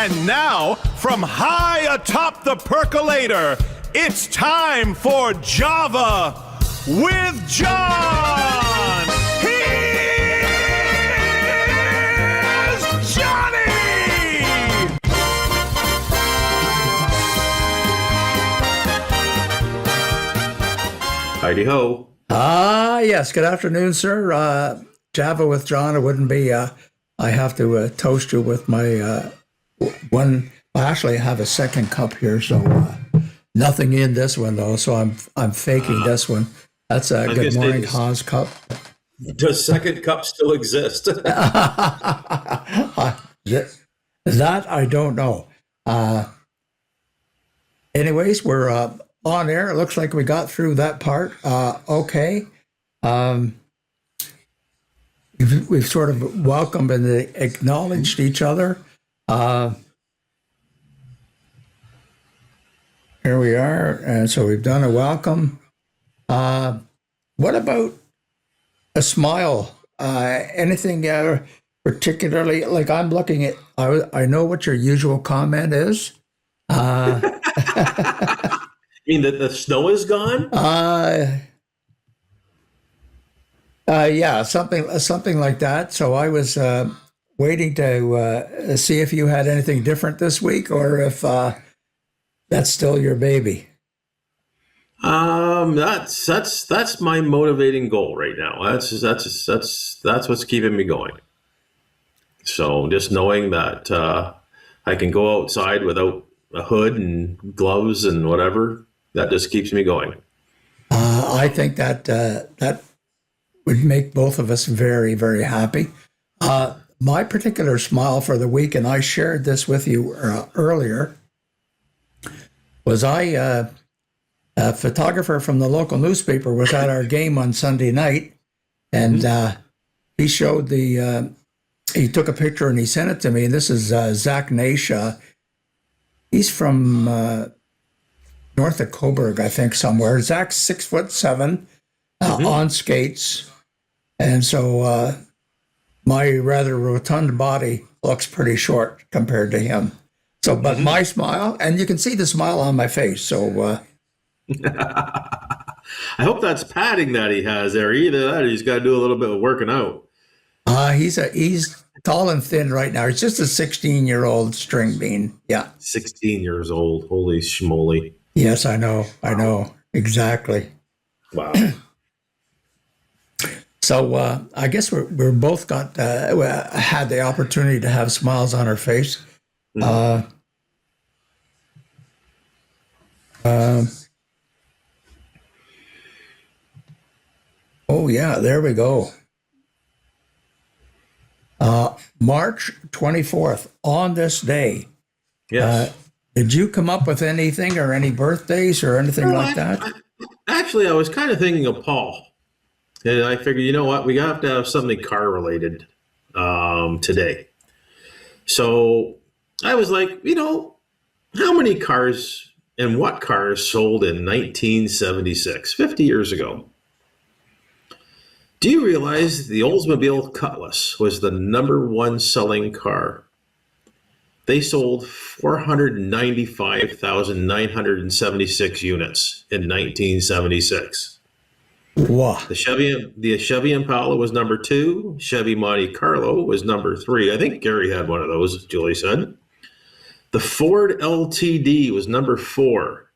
And now, from high atop the percolator, it's time for Java with John. Here's Johnny! Heidi ho. Yes. Good afternoon, sir. Java with John. It wouldn't be. I have to toast you with my one. Well, actually, I have a second cup here, so nothing in this one though. So I'm faking this one. That's a good morning, Haas cup. Does second cup still exist? That I don't know. Anyways, we're on air. It looks like we got through that part. Okay. We've sort of welcomed and acknowledged each other. Here we are. And so we've done a welcome. What about a smile? Anything particularly, like I'm looking at, I know what your usual comment is. You mean that the snow is gone? Yeah, something like that. So I was waiting to see if you had anything different this week, or if that's still your baby. That's my motivating goal right now. That's what's keeping me going. So just knowing that I can go outside without a hood and gloves and whatever, that just keeps me going. I think that would make both of us very, very happy. My particular smile for the week, and I shared this with you earlier, was a photographer from the local newspaper was at our game on Sunday night, and he showed he took a picture and he sent it to me. And this is Zach Nasha. He's from north of Coburg, I think, somewhere. Zach's 6'7", on skates. And so my rather rotund body looks pretty short compared to him. So, but my smile, and you can see the smile on my face. So I hope that's padding that he has there. Either that or he's got to do a little bit of working out. He's tall and thin right now. He's just a 16-year-old string bean. Yeah. 16 years old. Holy schmoly. Yes, I know. Exactly. Wow. So I guess we're both had the opportunity to have smiles on our face. Oh yeah, there we go. March 24th, on this day. Yes. Did you come up with anything or any birthdays or anything like that? Actually, I was kind of thinking of Paul. And I figured, you know what, we have to have something car related today. So I was like, how many cars and what cars sold in 1976, 50 years ago? Do you realize the Oldsmobile Cutlass was the #1 selling car? They sold 495,976 units in 1976. Wow. The Chevy Impala was #2. Chevy Monte Carlo was #3. I think Gary had one of those, as Julie said. The Ford LTD was #4,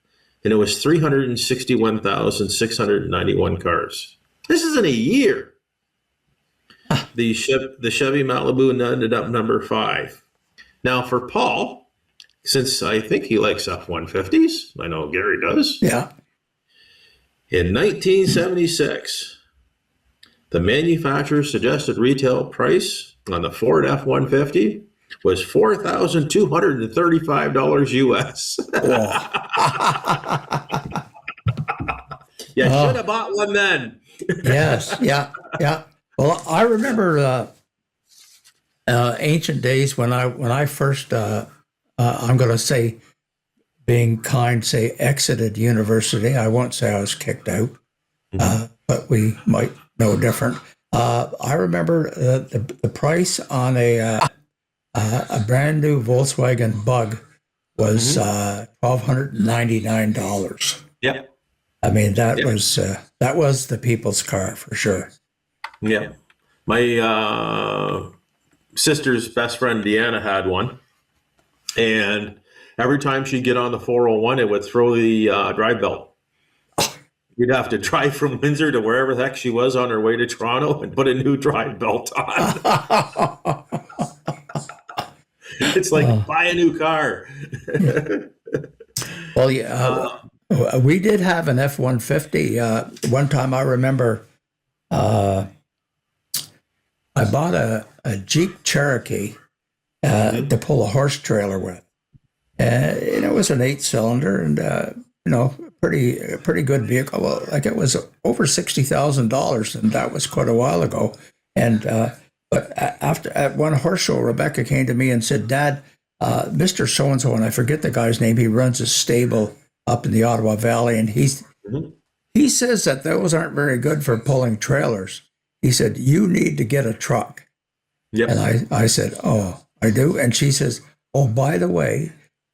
and it was 361,691 cars. This is in a year. The Chevy Malibu ended up #5. Now for Paul, since I think he likes F-150s, I know Gary does. Yeah. In 1976, the manufacturer's suggested retail price on the Ford F-150 was $4,235 US. You should have bought one then. Yes, yeah. Well, I remember ancient days when I first, I'm going to say, being kind, say exited university. I won't say I was kicked out, but we might know different. I remember the price on a a brand new Volkswagen Bug was $1,299. Yeah. I mean, that was the people's car for sure. Yeah. My sister's best friend Deanna had one, and every time she'd get on the 401, it would throw the drive belt. You'd have to drive from Windsor to wherever the heck she was on her way to Toronto and put a new drive belt on. It's like, buy a new car. Well, yeah, we did have an F-150. One time I remember I bought a Jeep Cherokee to pull a horse trailer with. And it was an 8-cylinder and, pretty good vehicle. Well, like it was over $60,000, and that was quite a while ago. And but after at one horse show, Rebecca came to me and said, "Dad, Mr. So-and-so," and I forget the guy's name. He runs a stable up in the Ottawa Valley, and he says that those aren't very good for pulling trailers. He said, "You need to get a truck." Yep. And I said, "Oh, I do." And she says, "Oh, by the way,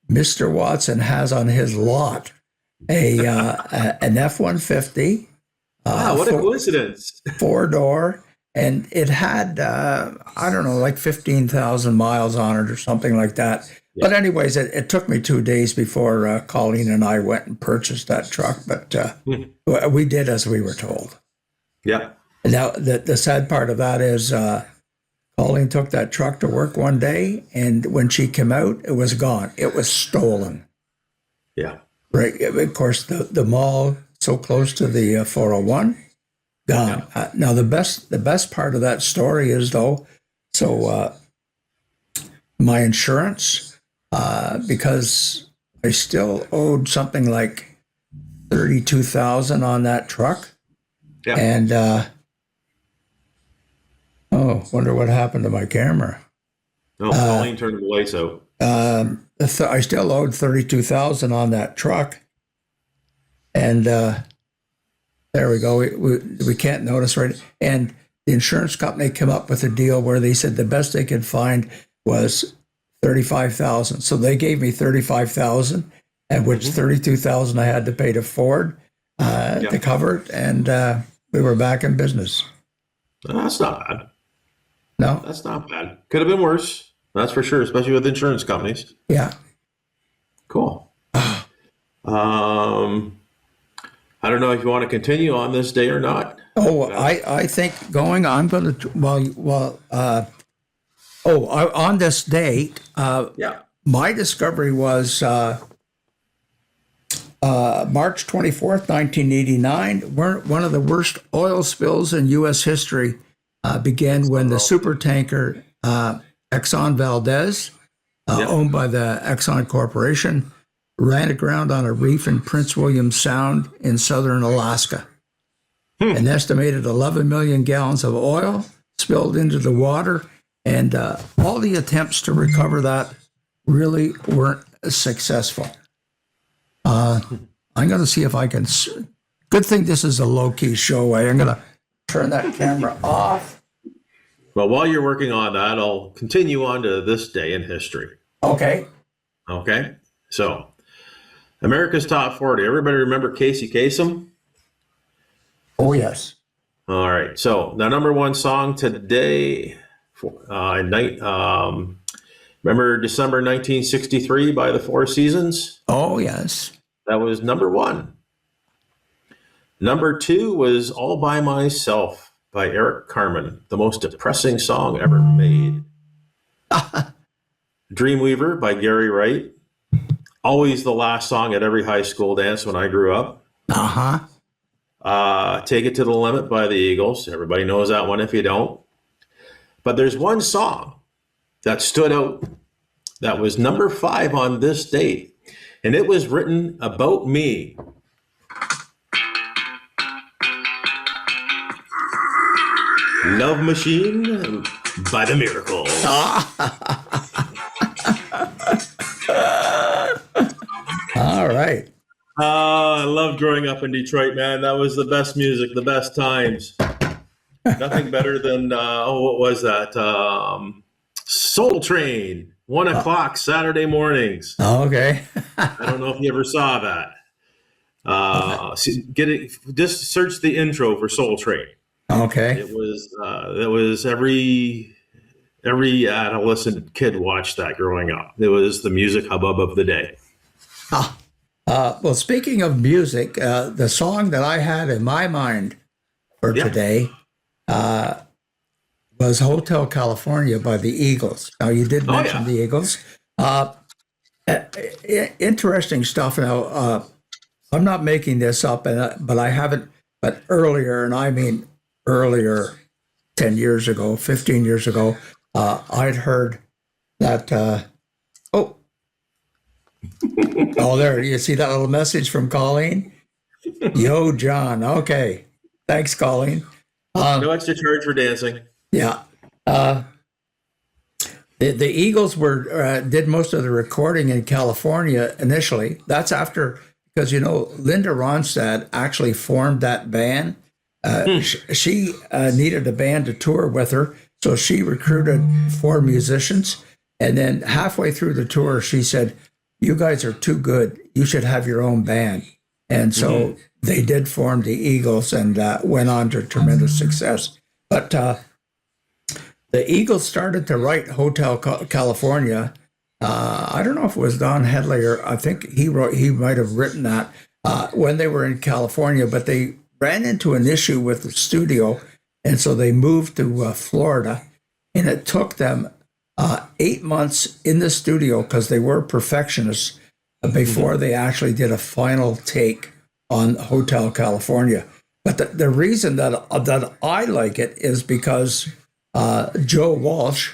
Mr. Watson has on his lot an F-150. Wow, what a coincidence. 4-door. And it had, I don't know, like 15,000 miles on it or something like that. Yeah. But anyways, it took me 2 days before Colleen and I went and purchased that truck. But we did as we were told. Yeah. Now, the sad part of that is Colleen took that truck to work one day, and when she came out, it was gone. It was stolen. Yeah. Right. Of course, the mall so close to the 401, gone. Yeah. Now, the best part of that story is, though, so my insurance, because I still owed something like $32,000 on that truck. Yeah. And, wonder what happened to my camera. Oh, Colleen turned the lights out. I still owed $32,000 on that truck. And there we go. We can't notice, right? And the insurance company came up with a deal where they said the best they could find was $35,000. So they gave me $35,000, and which $32,000 I had to pay to Ford to cover it, and we were back in business. That's not bad. No, that's not bad. Could have been worse. That's for sure, especially with insurance companies. Yeah. Cool. I don't know if you want to continue on this day or not. Oh, I think I'm going to, on this date, my discovery was March 24th, 1989. One of the worst oil spills in U.S. history began when the supertanker Exxon Valdez, owned by the Exxon Corporation, ran aground on a reef in Prince William Sound in southern Alaska. An estimated 11 million gallons of oil spilled into the water, and all the attempts to recover that really weren't successful. I'm going to see if I can. Good thing this is a low-key show. I'm going to turn that camera off. Well, while you're working on that, I'll continue on to this day in history. Okay. So, America's Top 40. Everybody remember Casey Kasem? Oh, yes. All right. So, the number one song today, remember December 1963 by the Four Seasons? Oh, yes. That was number one. Number two was All By Myself by Eric Carmen, the most depressing song ever made. Dreamweaver by Gary Wright. Always the last song at every high school dance when I grew up. Take It to the Limit by the Eagles. Everybody knows that one if you don't. But there's one song that stood out that was number 5 on this date, and it was written about me. Love Machine by The Miracles. All right. I loved growing up in Detroit, man. That was the best music, the best times. Nothing better than, what was that? Soul Train, 1 o'clock Saturday mornings. Okay. I don't know if you ever saw that. Get it. Just search the intro for Soul Train. Okay. It was every adolescent kid watched that growing up. It was the music hubbub of the day. Well, speaking of music, the song that I had in my mind for today was Hotel California by the Eagles. Now, you did mention the Eagles. Interesting stuff. Now, I'm not making this up, but I haven't, but earlier, and I mean earlier, 10 years ago, 15 years ago, I'd heard that, there, you see that little message from Colleen? Yo, John. Okay. Thanks, Colleen. No extra charge for dancing. Yeah. The Eagles did most of the recording in California initially. That's after, because, Linda Ronstadt actually formed that band. She needed a band to tour with her, so she recruited 4 musicians. And then halfway through the tour, she said, "You guys are too good. You should have your own band." And so they did form the Eagles and went on to tremendous success. But the Eagles started to write Hotel California. I don't know if it was Don Headley or I think he might have written that when they were in California, but they ran into an issue with the studio. And so they moved to Florida, and it took them 8 months in the studio because they were perfectionists before they actually did a final take on Hotel California. But the reason that I like it is because Joe Walsh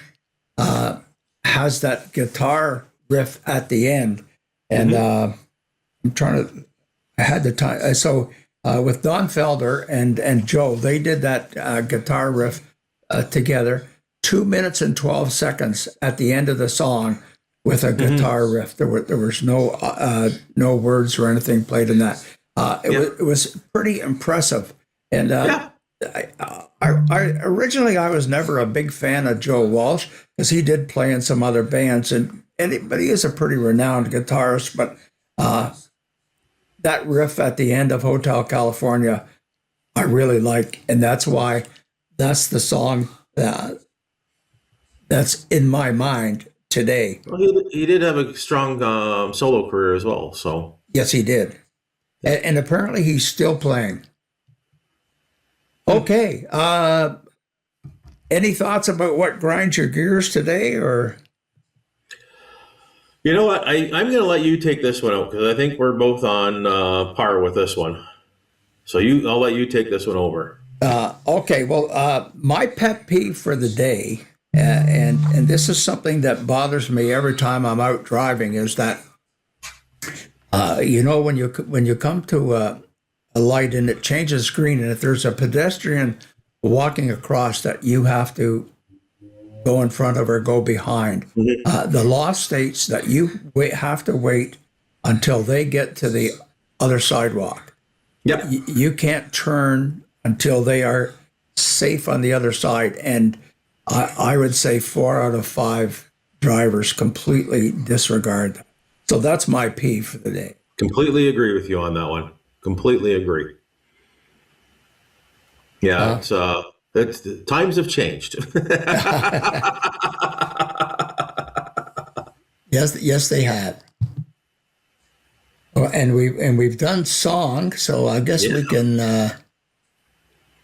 has that guitar riff at the end, and I had the time. So with Don Felder and Joe, they did that guitar riff together. 2 minutes and 12 seconds at the end of the song with a guitar riff. There was no words or anything played in that. It was pretty impressive. And I originally was never a big fan of Joe Walsh because he did play in some other bands, but he is a pretty renowned guitarist. But that riff at the end of Hotel California, I really like, and that's why that's the song that's in my mind today. Well, he did have a strong solo career as well. So Yes, he did, and apparently he's still playing. Okay. Any thoughts about what grinds your gears today, or? you know what? I'm going to let you take this one out because I think we're both on par with this one. So I'll let you take this one over. Okay. Well, my pet peeve for the day, and this is something that bothers me every time I'm out driving, is that when you come to a light and it changes green, and if there's a pedestrian walking across that you have to go in front of or go behind, the law states that you have to wait until they get to the other sidewalk. Yep. You can't turn until they are safe on the other side. And I would say 4 out of 5 drivers completely disregard that. So that's my peeve for the day. Completely agree with you on that one. Completely agree. Yeah, it's times have changed. Yes, they have. Well, and we've done song, so I guess we can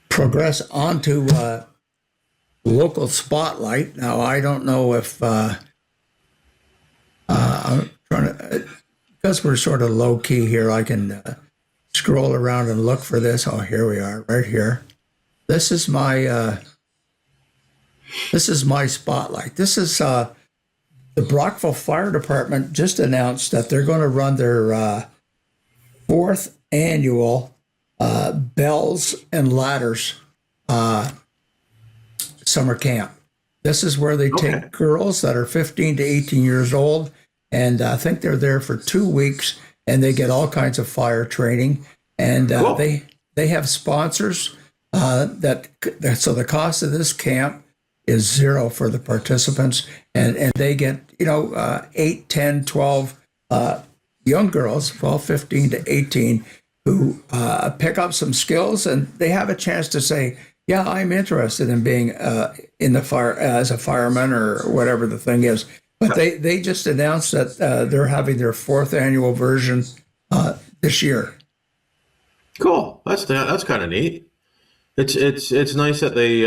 progress on to local spotlight. Now, I don't know if I'm trying to, because we're sort of low key here, I can scroll around and look for this. Oh, here we are, right here. This is my spotlight. This is the Brockville Fire Department just announced that they're going to run their 4th annual Bells and Ladders summer camp. This is where they take girls that are 15 to 18 years old, and I think they're there for 2 weeks, and they get all kinds of fire training, and they have sponsors. So the cost of this camp is zero for the participants, and they get 8, 10, 12 young girls, 12, 15 to 18, who pick up some skills, and they have a chance to say, yeah, I'm interested in being in the fire as a fireman or whatever the thing is. But they just announced that they're having their 4th annual version this year. Cool. That's kind of neat. It's nice that they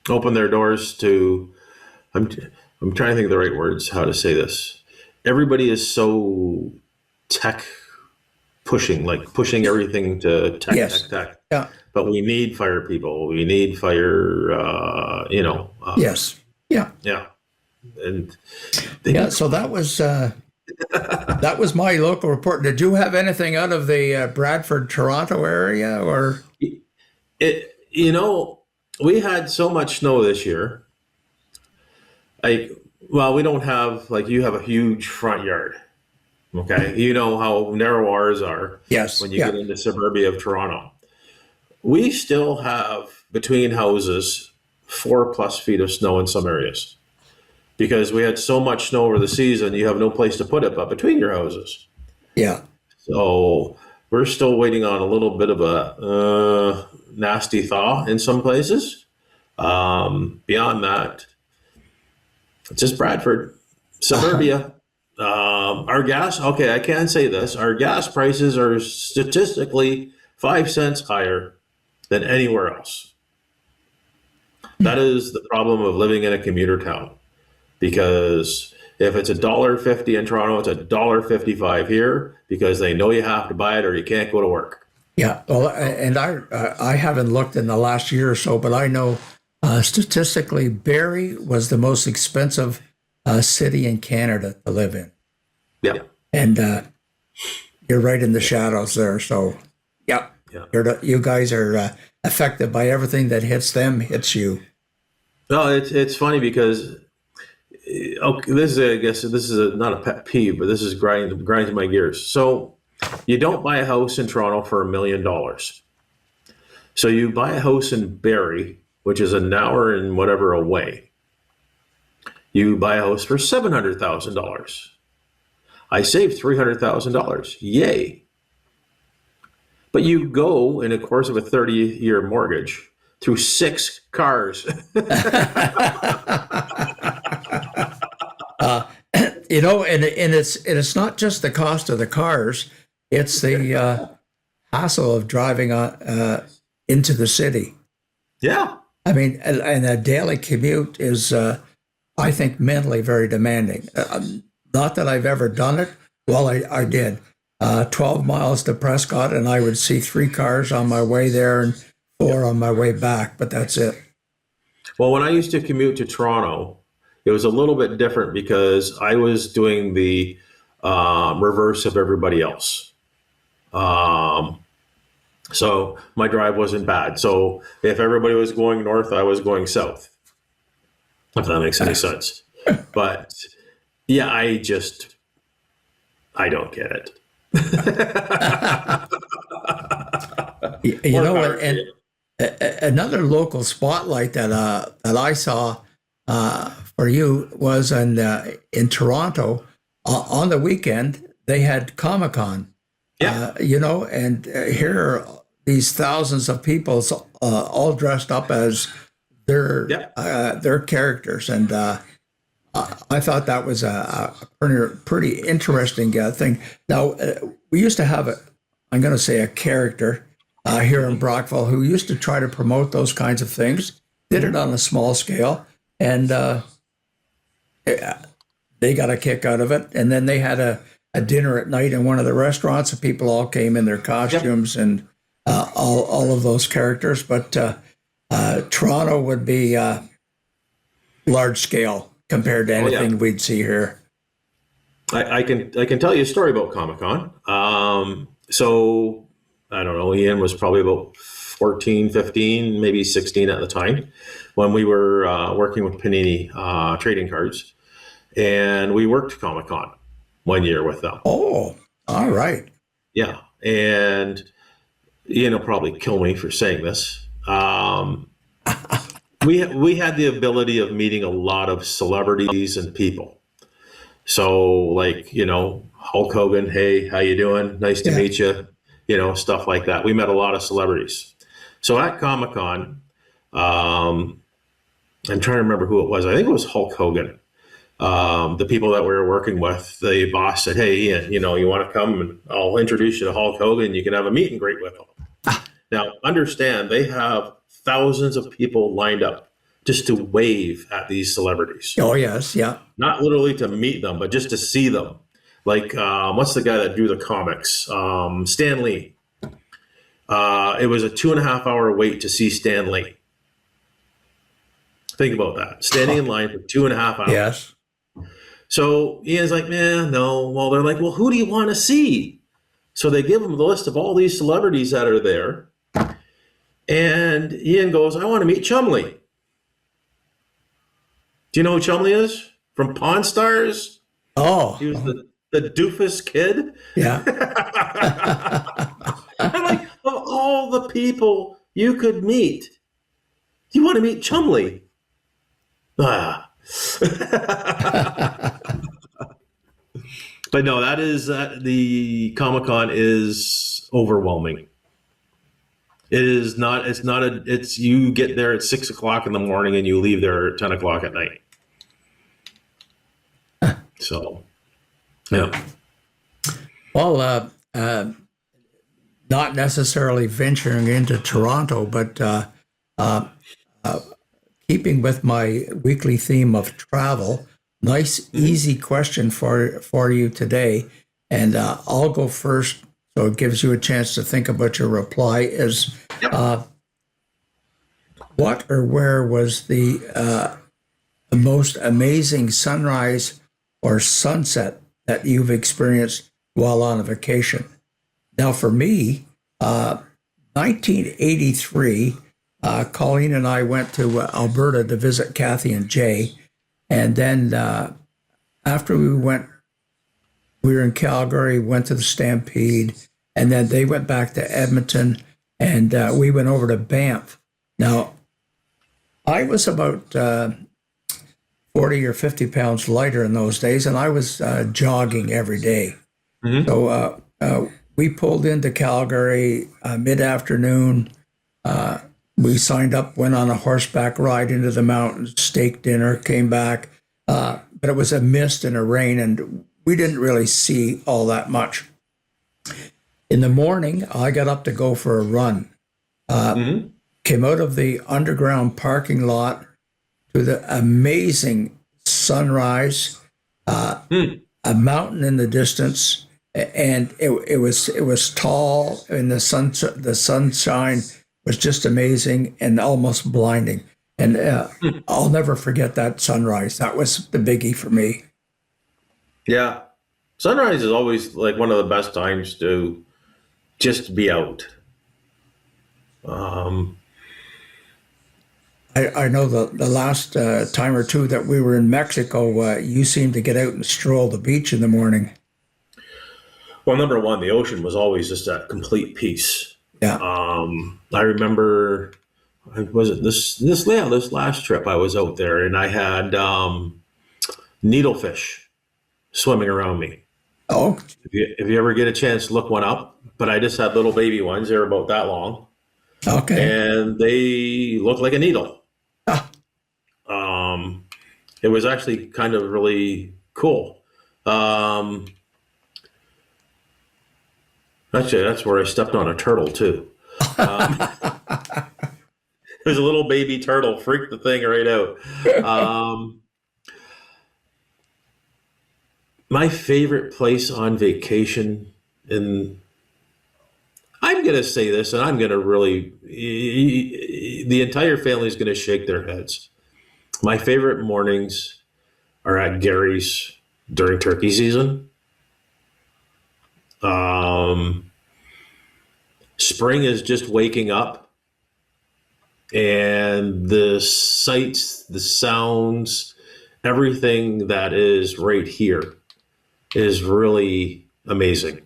open their doors to. I'm trying to think of the right words, how to say this. Everybody is so tech pushing everything to tech, Yes. tech. Yeah. But we need fire people. We need fire. Yes. Yeah. Yeah. And Yeah. So that was my local report. Did you have anything out of the Bradford, Toronto area, or? We had so much snow this year. We don't have, you have a huge front yard. Okay. You know how narrow ours are. Yes. When you get into suburbia of Toronto. We still have between houses 4+ feet of snow in some areas. Because we had so much snow over the season, you have no place to put it but between your houses. Yeah. So we're still waiting on a little bit of a nasty thaw in some places. Beyond that, it's just Bradford, suburbia. Our gas, okay, I can say this. Our gas prices are statistically 5 cents higher than anywhere else. That is the problem of living in a commuter town. Because if it's $1.50 in Toronto, it's $1.55 here because they know you have to buy it or you can't go to work. Yeah. Well, and I haven't looked in the last year or so, but I know statistically Barrie was the most expensive city in Canada to live in. Yeah. And you're right in the shadows there. So, yeah. You guys are affected by everything that hits them, hits you. No, it's funny because this is not a pet peeve, but this is grinding my gears. So you don't buy a house in Toronto for $1 million. So you buy a house in Barrie, which is an hour and whatever away. You buy a house for $700,000. I saved $300,000. Yay. But you go in the course of a 30-year mortgage through 6 cars. And it's not just the cost of the cars; it's the hassle of driving into the city. Yeah, I mean, and a daily commute is, I think, mentally very demanding. Not that I've ever done it. Well, I did 12 miles to Prescott, and I would see 3 cars on my way there and 4 on my way back. But that's it. Well, when I used to commute to Toronto, it was a little bit different because I was doing the reverse of everybody else. So my drive wasn't bad. So if everybody was going north, I was going south, if that makes any sense. But yeah, I don't get it. Another local spotlight that I saw for you was in Toronto on the weekend. They had Comic-Con. Yeah. And here are these thousands of people all dressed up as their characters, and I thought that was a pretty interesting thing. Now, we used to have I'm going to say a character here in Brockville who used to try to promote those kinds of things, did it on a small scale, and they got a kick out of it. And then they had a dinner at night in one of the restaurants, and people all came in their costumes and all of those characters. But Toronto would be large scale compared to anything we'd see here. I can tell you a story about Comic-Con. So I don't know, Ian was probably about 14, 15, maybe 16 at the time when we were working with Panini trading cards, and we worked Comic-Con one year with them. Oh, all right. Yeah. And Ian will probably kill me for saying this. we had the ability of meeting a lot of celebrities and people. So like, Hulk Hogan, hey, how you doing? Nice to Yeah. meet you. Stuff like that. We met a lot of celebrities. So at Comic-Con, I'm trying to remember who it was. I think it was Hulk Hogan. The people that we were working with, the boss said, hey, Ian, you want to come and I'll introduce you to Hulk Hogan. You can have a meet and greet with him. Now, understand, they have thousands of people lined up just to wave at these celebrities. Oh, yes. Yeah. Not literally to meet them, but just to see them. Like, what's the guy that drew the comics? Stan Lee. It was a 2.5 hour wait to see Stan Lee. Think about that. Standing in line for 2.5 hours. Yes. So Ian's like, man, no. Well, they're like, well, who do you want to see? So they give him the list of all these celebrities that are there. And Ian goes, I want to meet Chumley. Do you know who Chumley is? From Pawn Stars? Oh. He was the doofus kid. Yeah. I'm like, of all the people you could meet, you want to meet Chumley? Ah. But no, that is the Comic-Con is overwhelming. It is not. It's not a. It's you get there at 6 o'clock in the morning and you leave there at 10 o'clock at night. So, yeah. Well, not necessarily venturing into Toronto, but keeping with my weekly theme of travel, nice, easy question for you today. And I'll go first, so it gives you a chance to think about your reply. Is what or where was the most amazing sunrise or sunset that you've experienced while on a vacation? Now, for me, 1983, Colleen and I went to Alberta to visit Kathy and Jay. And then after we were in Calgary, went to the Stampede, and then they went back to Edmonton, and we went over to Banff. Now, I was about 40 or 50 pounds lighter in those days, and I was jogging every day. Mm-hmm. So we pulled into Calgary mid-afternoon. We signed up, went on a horseback ride into the mountains, steak dinner, came back. But it was a mist and a rain, and we didn't really see all that much. In the morning, I got up to go for a run. Came out of the underground parking lot to the amazing sunrise, a mountain in the distance, and it was tall, and the sunshine was just amazing and almost blinding. And I'll never forget that sunrise. That was the biggie for me. Yeah, sunrise is always like one of the best times to just be out. I know the last time or two that we were in Mexico, you seemed to get out and stroll the beach in the morning. Well, number one, the ocean was always just at complete peace. Yeah. I remember, was it this last trip I was out there, and I had needlefish swimming around me. Oh. If you ever get a chance, look one up. But I just had little baby ones. They're about that long. Okay. And they look like a needle. Ah. It was actually kind of really cool. Actually, that's where I stepped on a turtle too. There's a little baby turtle, freaked the thing right out. My favorite place on vacation, and I'm going to say this, and I'm going to really, the entire family is going to shake their heads. My favorite mornings are at Gary's during turkey season. Spring is just waking up, and the sights, the sounds, everything that is right here is really amazing.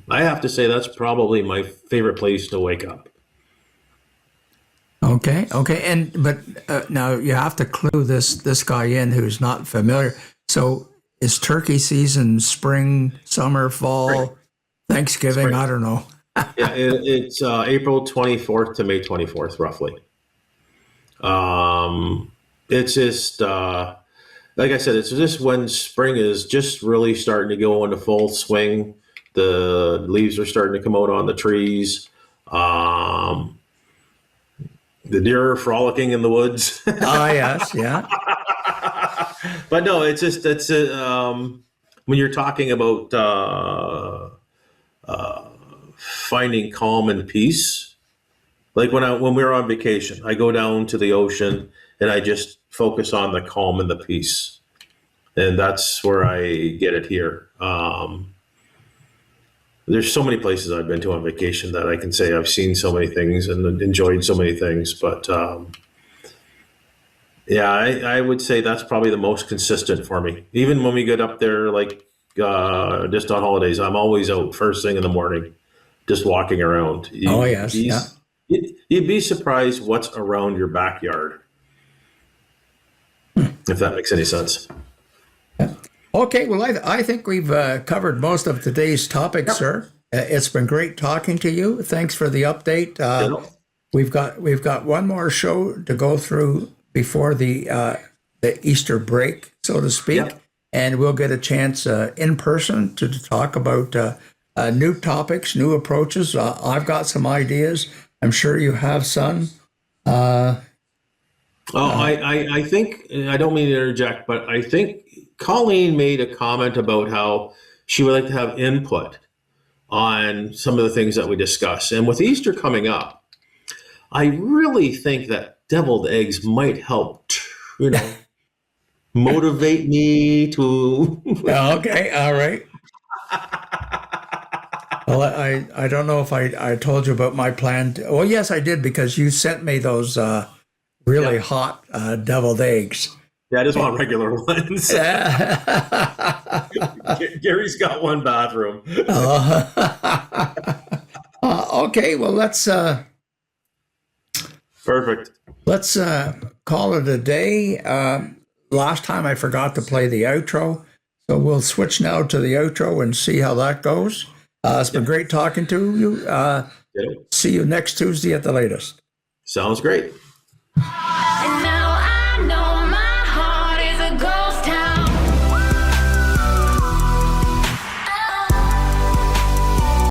I have to say that's probably my favorite place to wake up. Okay, okay, but now you have to clue this guy in who's not familiar. So is turkey season spring, summer, fall, Thanksgiving? Spring. I don't know. Yeah, it's April 24th to May 24th, roughly. It's just like I said, it's just when spring is just really starting to go into full swing. The leaves are starting to come out on the trees. The deer are frolicking in the woods. Ah, yes, yeah. But no, it's just when you're talking about finding calm and peace. Like when we're on vacation, I go down to the ocean and I just focus on the calm and the peace, and that's where I get it here. There's so many places I've been to on vacation that I can say I've seen so many things and enjoyed so many things. But yeah, I would say that's probably the most consistent for me. Even when we get up there, like just on holidays, I'm always out first thing in the morning, just walking around. Oh, yes, yeah. You'd be surprised what's around your backyard, if that makes any sense. Okay, well, I think we've covered most of today's topics, sir. It's been great talking to you. Thanks for the update. We've got one more show to go through before the Easter break, so to speak, and we'll get a chance in person to talk about new topics, new approaches. I've got some ideas. I'm sure you have some. I think, I don't mean to interject, but I think Colleen made a comment about how she would like to have input on some of the things that we discuss. And with Easter coming up, I really think that deviled eggs might help, motivate me to. Okay, all right. Well, I don't know if I told you about my plan. Well, yes, I did, because you sent me those really hot deviled eggs. Yeah, I just want regular ones. Gary's got one bathroom. Okay, well, let's Perfect. Call it a day. Last time I forgot to play the outro, so we'll switch now to the outro and see how that goes. It's been great talking to you. See you next Tuesday at the latest. Sounds great.